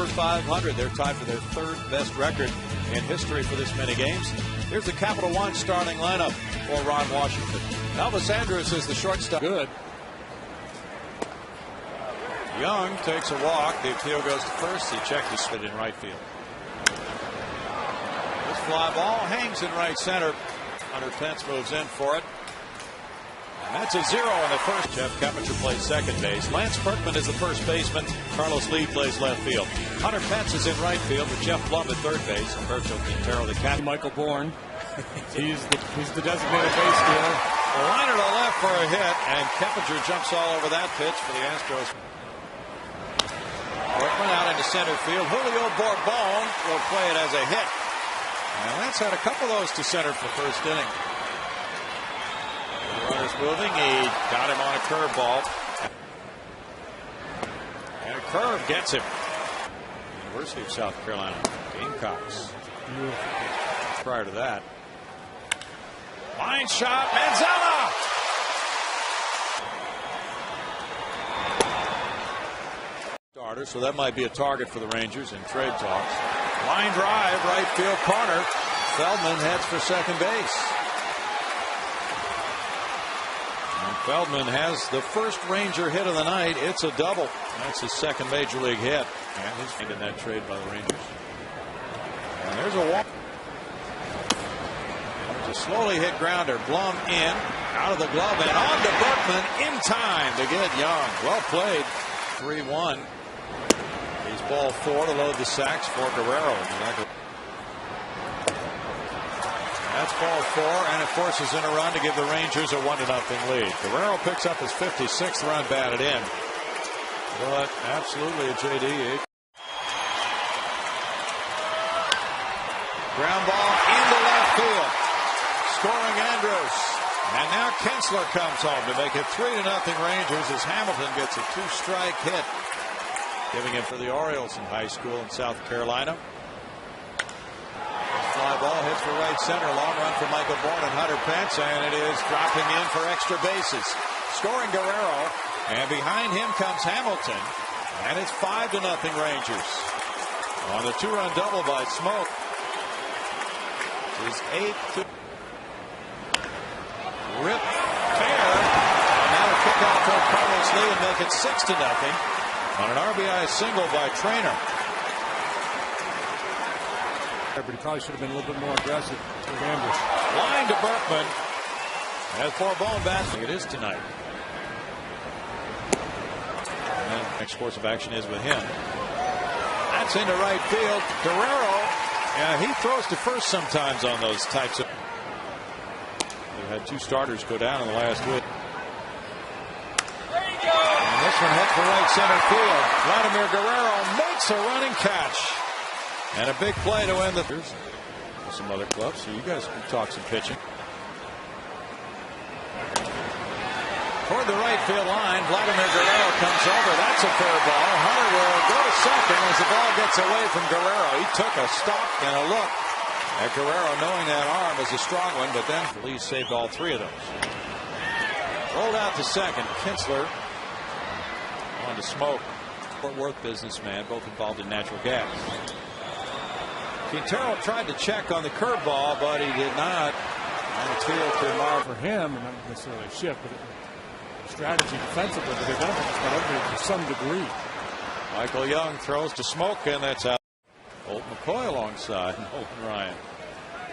over 500. They're tied for their third best record in history for this many games. Here's the Capital One starting lineup for Ron Washington. Elvis Andrus is the shortstop. Good. Young takes a walk. The appeal goes to first. He checked his spit in right field. This fly ball hangs in right center. Hunter Pence moves in for it. And that's a 0 in the first. Jeff Keppinger plays second base. Lance Berkman is the first baseman. Carlos Lee plays left field. Hunter Pence is in right field with Jeff Blum at third base. Humberto Quintero, the captain. Michael Bourne. He's the designated base stealer. Liner to left for a hit, and Keppinger jumps all over that pitch for the Astros. Berkman out into center field. Julio Bourbon will play it as a hit. And that's had a couple of those to center for first inning. The runner's moving. He got him on a curveball. And a curve gets him. University of South Carolina Gamecocks. Prior to that. Line shot. Manzella. Starter, so that might be a target for the Rangers in trade talks. Line drive, right field corner. Feldman heads for second base. And Feldman has the first Ranger hit of the night. It's a double. That's his second major league hit. And he's made in that trade by the Rangers. And there's a walk. There's a slowly hit grounder. Blum in, out of the glove, and on to Berkman in time to get Young. Well played. 3-1. He's ball 4 to load the sacks for Guerrero. That's ball 4, and it forces in a run to give the Rangers a 1-0 lead. Guerrero picks up his 56th run batted in. But absolutely a JD. Ground ball into left field. Scoring Andrus. And now Kinsler comes home to make it 3-0 Rangers as Hamilton gets a 2-strike hit, giving it for the Orioles in high school in South Carolina. Fly ball hits for right center. Long run for Michael Bourne and Hunter Pence, and it is dropping in for extra bases. Scoring Guerrero, and behind him comes Hamilton, and it's 5-0 Rangers. On the 2-run double by Smoke. Is 8-2. Rip fair, and now a kickoff from Carlos Lee and make it 6-0 on an RBI single by Trainer. But he probably should have been a little bit more aggressive with Andrus. Line to Berkman. As Bourbon bats, it is tonight. And the next course of action is with him. That's into right field. Guerrero, he throws to first sometimes on those types of. They've had 2 starters go down in the last week. And this one hits for right center field. Vladimir Guerrero makes a running catch. And a big play to win the. Some other clubs, so you guys can talk some pitching. Toward the right field line, Vladimir Guerrero comes over. That's a fair ball. Hunter will go to second as the ball gets away from Guerrero. He took a stop and a look at Guerrero, knowing that arm is a strong one, but then Lee saved all 3 of those. Rolled out to second. Kinsler on to Smoke. Fort Worth businessman, both involved in natural gas. Quintero tried to check on the curveball, but he did not. On the field to Marv. For him, and not necessarily a shift, but strategy defensively, but they've done it to some degree. Michael Young throws to Smoke, and that's out. Holt McCoy alongside Holton Ryan.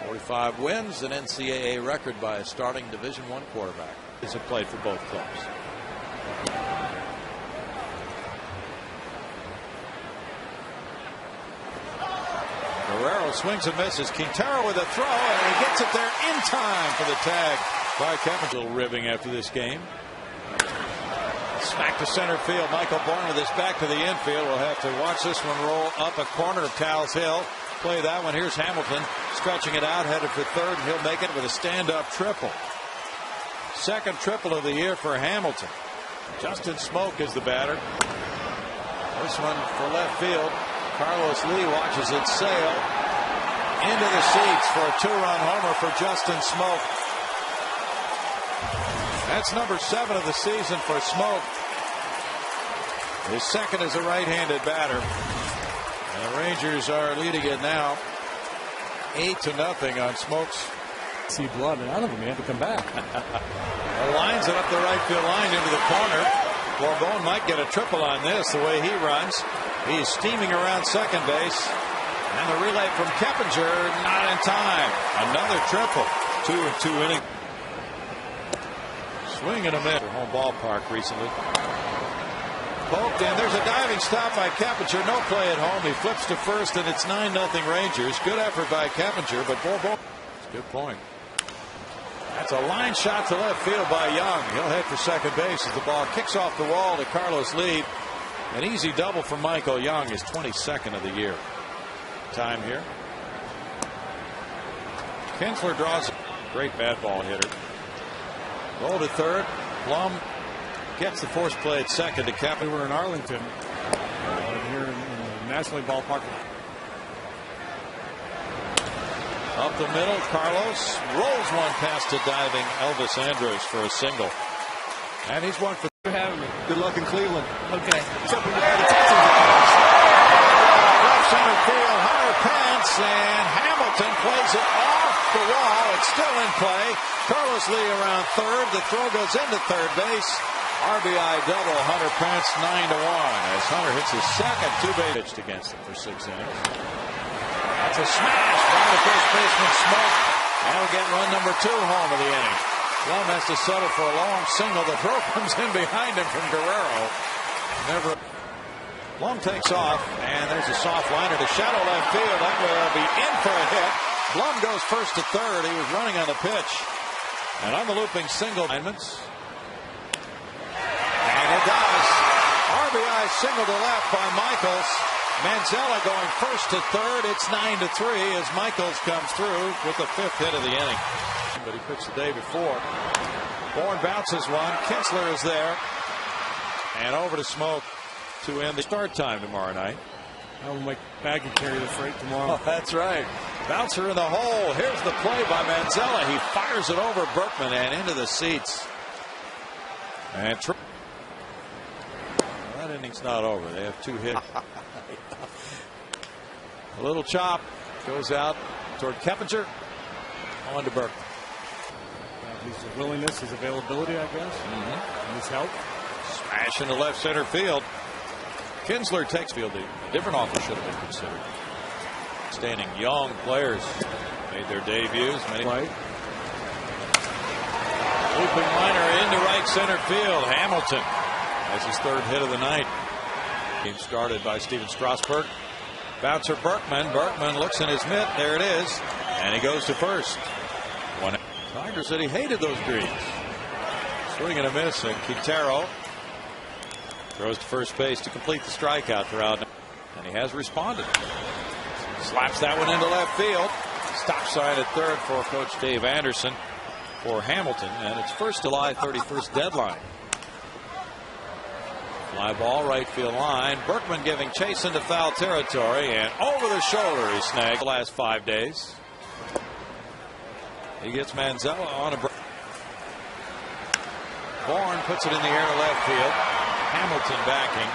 45 wins, an NCAA record by a starting Division I quarterback. He's played for both clubs. Guerrero swings and misses. Quintero with a throw, and he gets it there in time for the tag by Keppinger. A little ribbing after this game. Smack to center field. Michael Bourne with his back to the infield. We'll have to watch this one roll up a corner of Towles Hill. Play that one. Here's Hamilton stretching it out, headed for third, and he'll make it with a stand-up triple. Second triple of the year for Hamilton. Justin Smoke is the batter. This one for left field. Carlos Lee watches it sail into the seats for a 2-run homer for Justin Smoke. That's number 7 of the season for Smoke. His second as a right-handed batter. Rangers are leading it now 8-0 on Smokes. See blood and out of him. He had to come back. Lines it up the right field line into the corner. Bourbon might get a triple on this the way he runs. He's steaming around second base. And the relay from Keppinger, not in time. Another triple. 2 in 2 innings. Swing and a miss. Home ballpark recently. Poked in. There's a diving stop by Keppinger. No play at home. He flips to first, and it's 9-0 Rangers. Good effort by Keppinger, but Bourbon. Good point. That's a line shot to left field by Young. He'll head for second base as the ball kicks off the wall to Carlos Lee. An easy double for Michael Young, his 22nd of the year. Time here. Kinsler draws a great bat ball hitter. Roll to third. Blum gets the force play at second to cap. We were in Arlington here in the National League ballpark. Up the middle, Carlos rolls one past to diving Elvis Andrus for a single. And he's one for having me. Good luck in Cleveland. Okay. Left center field, Hunter Pence, and Hamilton plays it off the wall. It's still in play. Carlos Lee around third. The throw goes into third base. RBI double, Hunter Pence 9-1 as Hunter hits his second two-base pitched against him for 6 innings. That's a smash by the first baseman Smoke. And we'll get run number 2 home of the inning. Blum has to settle for a long single. The throw comes in behind him from Guerrero. Blum takes off, and there's a soft liner to shallow left field. That will be in for a hit. Blum goes first to third. He was running on the pitch. And on the looping single. And it does. RBI single to left by Michaels. Manzella going first to third. It's 9-3 as Michaels comes through with the 5th hit of the inning. But he pitched the day before. Bourne bounces one. Kinsler is there. And over to Smoke to end the start time tomorrow night. I will make Baggy carry the freight tomorrow. Oh, that's right. Bouncer in the hole. Here's the play by Manzella. He fires it over Berkman and into the seats. And that inning's not over. They have 2 hits. A little chop goes out toward Keppinger. On to Berkman. His willingness, his availability, I guess, and his help. Smash into left center field. Kinsler takes field. A different offer should have been considered. Standing young players made their debuts. Right. Looping liner into right center field. Hamilton has his 3rd hit of the night. Game started by Steven Strasburg. Bouncer Berkman. Berkman looks in his mitt. There it is. And he goes to first. Tiger said he hated those greens. Swing and a miss, and Quintero throws to first base to complete the strikeout throughout. And he has responded. Slaps that one into left field. Stop sign at third for Coach Dave Anderson for Hamilton. And it's first July 31st deadline. Fly ball, right field line. Berkman giving chase into foul territory. And over the shoulder he snagged the last 5 days. He gets Manzella on a break. Bourne puts it in the air to left field. Hamilton backing.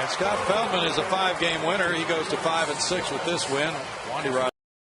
And Scott Feldman is a 5-game winner. He goes to 5-6 with this win. Wandy